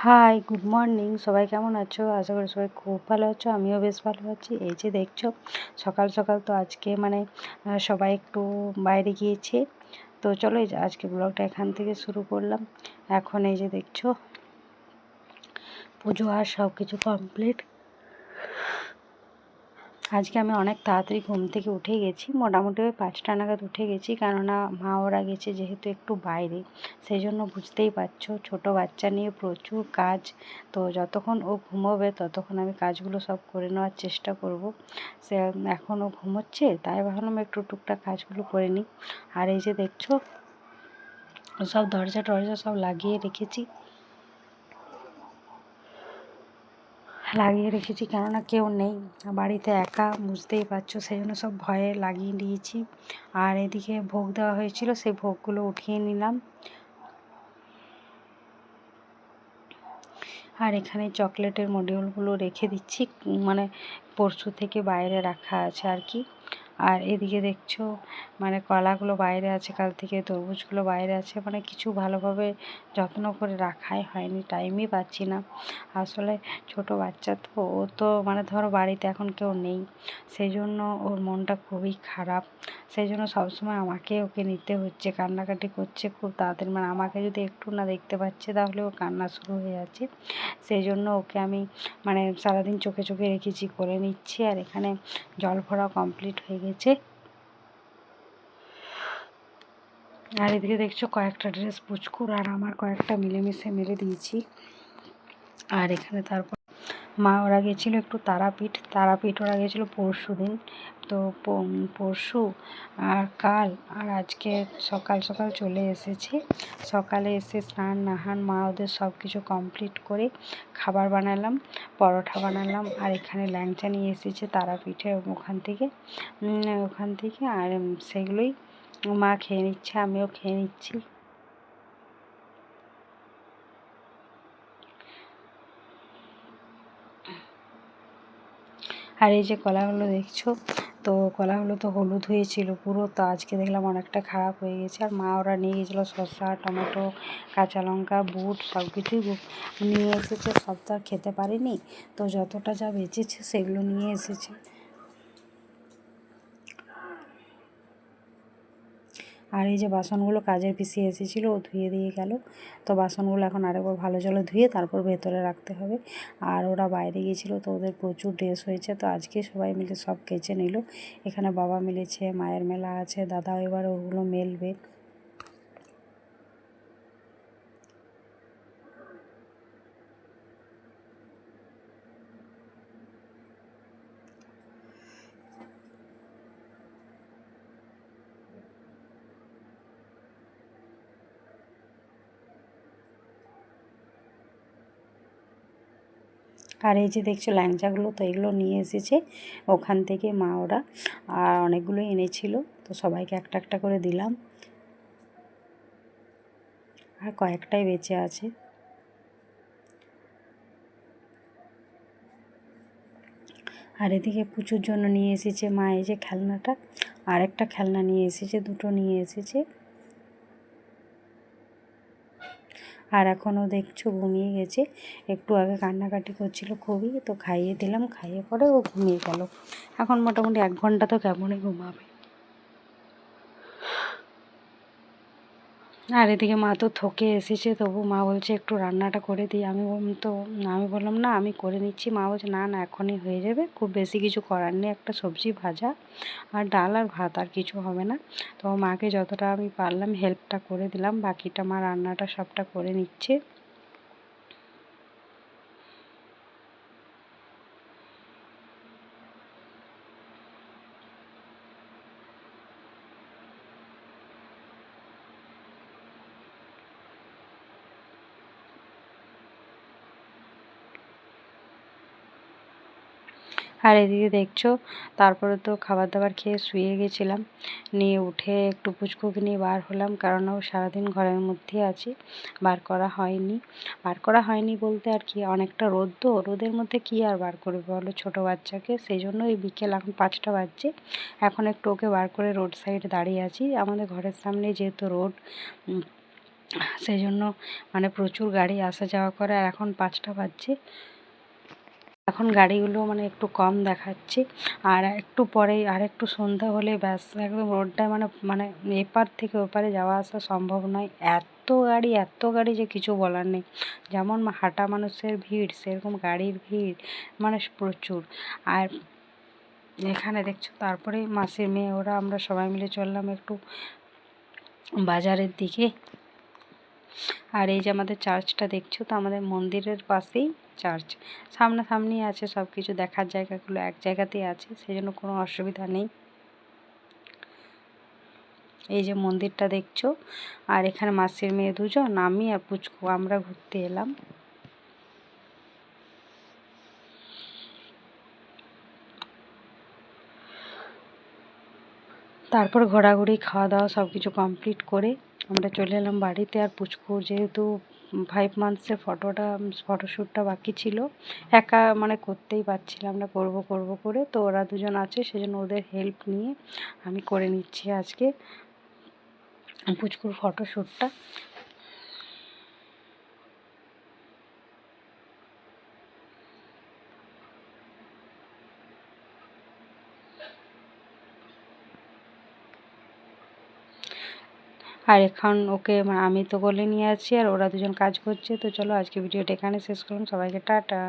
High, good morning. সবাই কেমন আছো? আশা করি সবাই খুব ভালো আছো। আমিও বেশ ভালো আছি। এই যে দেখছো, সকাল সকাল তো আজকে সবাই একটু বাইরে গিয়েছে। তো চলো আজকে ব্লগটা এখান থেকে শুরু করলাম। এখন এই যে দেখছো, পুজো আর সব কিছু কমপ্লিট। আজকে আমি অনেক তাড়াতাড়ি ঘুম থেকে উঠে গেছি, মোটামুটি ওই 5টা নাগাদ উঠে গেছি, কেননা মা ওরা গেছে যেহেতু একটু বাইরে, সেই জন্য বুঝতেই পারছো ছোটো বাচ্চা নিয়ে প্রচুর কাজ। তো যতক্ষণ ও ঘুমোবে ততক্ষণ আমি কাজগুলো সব করে নেওয়ার চেষ্টা করব। সে এখন ও ঘুমোচ্ছে, তাই ভাবলাম একটু টুকটাক কাজগুলো করে নিই। আর এই যে দেখছো, সব দরজা টরজা সব লাগিয়ে রেখেছি, কেননা কেউ নেই বাড়িতে, একা, বুঝতেই পারছো, সেই জন্য সব ভয়ে লাগিয়ে দিয়েছি। আর এদিকে ভোগ দেওয়া হয়েছিল, সেই ভোগগুলো উঠিয়ে নিলাম। আর এখানে চকলেটের মডিউলগুলো রেখে দিচ্ছি, পরশু থেকে বাইরে রাখা আছে আর কি। আর এদিকে দেখছো কলাগুলো বাইরে আছে, কাল থেকে তরমুজগুলো বাইরে আছে, কিছু ভালোভাবে যত্ন করে রাখাই হয়নি, টাইমই পাচ্ছি না। আসলে ছোট বাচ্চা তো, ও তো ধরো বাড়িতে এখন কেউ নেই, সেই জন্য ওর মনটা খুবই খারাপ। সেই জন্য সবসময় আমাকে ওকে নিতে হচ্ছে, কান্নাকাটি করছে খুব তাড়াতাড়ি, আমাকে যদি একটু না দেখতে পাচ্ছে তাহলে ও কান্না শুরু হয়ে যাচ্ছে। সেই জন্য ওকে আমি সারাদিন চোখে চোখে রেখেছি, করে নিচ্ছি। আর এখানে জল ভরা কমপ্লিট হয়ে গেছে। আর এদিকে দেখছো কয়েকটা ড্রেস পুচকুর আর আমার কয়েকটা মিলেমিশে মেলে দিয়েছি। আর এখানে তারপর মা ওরা গেছিলো একটু তারাপীঠ ওরা গেছিলো পরশু দিন। তো পরশু আর কাল আর আজকে সকাল সকাল চলে এসেছে। সকালে এসে স্নান নাহান মা ওদের সব কিছু কমপ্লিট করে খাবার বানালাম, পরোটা বানালাম। আর এখানে ল্যাংচা নিয়ে এসেছে তারাপীঠে ওখান থেকে আর সেগুলোই মা খেয়ে নিচ্ছে, আমিও খেয়ে নিচ্ছি। আর এই যে কলাগুলো দেখছো, তো কলাগুলো তো হলুদ হয়েছিল পুরো, তো আজকে দেখলাম অনেকটা খারাপ হয়ে গেছে। আর মা ওরা নিয়ে গেছিলো শসা, টমেটো, কাঁচা লঙ্কা, বুট সব কিছুই নিয়ে এসেছে। সব তো আর খেতে পারিনি, তো যতটা যা বেঁচেছে সেগুলো নিয়ে এসেছে। আর এই যে বাসনগুলো কাজের পিসি এসেছিলো, ও ধুয়ে দিয়ে গেল। তো বাসনগুলো এখন আরেকবার ভালো জলে ধুয়ে তারপর ভেতরে রাখতে হবে। আর ওরা বাইরে গিয়েছিলো, তো ওদের প্রচুর ড্রেস হয়েছে, তো আজকে সবাই মিলে সব কেচে নিল। এখানে বাবা মিলেছে, মায়ের মেলা আছে, দাদা এবার ওগুলো মেলবে। আর এই যে দেখছো ল্যাংচাগুলো, তো এগুলো নিয়ে এসেছে ওখান থেকে মা ওরা, আর অনেকগুলো এনেছিল, তো সবাইকে একটা একটা করে দিলাম। আর কয়েকটাই বেঁচে আছে। আর এদিকে পুচুর জন্য নিয়ে এসেছে মা এই যে খেলনাটা, আর একটা খেলনা নিয়ে এসেছে, দুটো নিয়ে এসেছে। আর এখনও দেখছো ঘুমিয়ে গেছে, একটু আগে কান্নাকাটি করছিল খুবই, তো খাইয়ে দিলাম, খাইয়ে পরে ও ঘুমিয়ে গেল। এখন মোটামুটি 1 ঘন্টা তো কেমনই ঘুমাবে। আর এদিকে মা তো থকে এসেছে, তবু মা বলছে একটু রান্নাটা করে দিই। আমি বললাম না, আমি করে নিচ্ছি। মা বলছে না না, এখনই হয়ে যাবে, খুব বেশি কিছু করার নেই, একটা সবজি ভাজা আর ডাল আর ভাত, আর কিছু হবে না। তো মাকে যতটা আমি পারলাম হেল্পটা করে দিলাম, বাকিটা মা রান্নাটা সবটা করে নিচ্ছে। আর এদিকে দেখছো, তারপরে তো খাবার দাবার খেয়ে শুয়ে গেছিলাম, নিয়ে উঠে একটু পুচকুকে নিয়ে বার হলাম, কারণ ও সারাদিন ঘরের মধ্যেই আছে, বার করা হয়নি বলতে আর কি, অনেকটা রোদ, তো রোদের মধ্যে কি আর বার করবে বলো ছোটো বাচ্চাকে। সেই জন্য এই বিকেল এখন 5টা বাজছে, এখন একটু ওকে বার করে রোড সাইডে দাঁড়িয়ে আছি। আমাদের ঘরের সামনে যেহেতু রোড, সেই জন্য মানে প্রচুর গাড়ি আসা যাওয়া করে। আর এখন 5টা বাজছে, এখন গাড়িগুলো মানে একটু কম দেখাচ্ছে। আর একটু পরেই আর একটু সন্ধ্যা হলে ব্যাস একদম রোডটা মানে মানে এপার থেকে ওপারে যাওয়া আসা সম্ভব নয়। এত গাড়ি যে কিছু বলার নেই। যেমন হাঁটা মানুষের ভিড় সেরকম গাড়ির ভিড় মানে প্রচুর। আর এখানে দেখছো তারপরে মাসির মেয়ে ওরা আমরা সবাই মিলে চললাম একটু বাজারের দিকে। আর এই যে আমাদের চার্চটা দেখছো, তো আমাদের মন্দিরের পাশেই চার্চ, সামনাসামনি আছে, সব কিছু দেখার জায়গাগুলো এক জায়গাতেই আছে, সেই জন্য কোনো অসুবিধা নেই। এই যে মন্দিরটা দেখছো, আর এখানে মাসির মেয়ে দুজন, আমি আর পুচকু আমরা ঘুরতে এলাম। তারপর ঘোরাঘুরি খাওয়া দাওয়া সব কিছু কমপ্লিট করে আমরা চলে এলাম বাড়িতে। আর পুচকুর যেহেতু 5 মান্থসের ফটোশ্যুটটা বাকি ছিল, একা মানে করতেই পারছিলাম না, করব করে, তো ওরা দুজন আছে সেজন্য ওদের হেল্প নিয়ে আমি করে নিচ্ছি আজকে পুচকুর ফটোশ্যুটটা। আর এখন ওকে মানে আমি তো কোলে নিয়ে আছি আর ওরা দুজন কাজ করছে। তো চলো আজকে ভিডিওটা এখানে শেষ করুন, সবাইকে টাটা।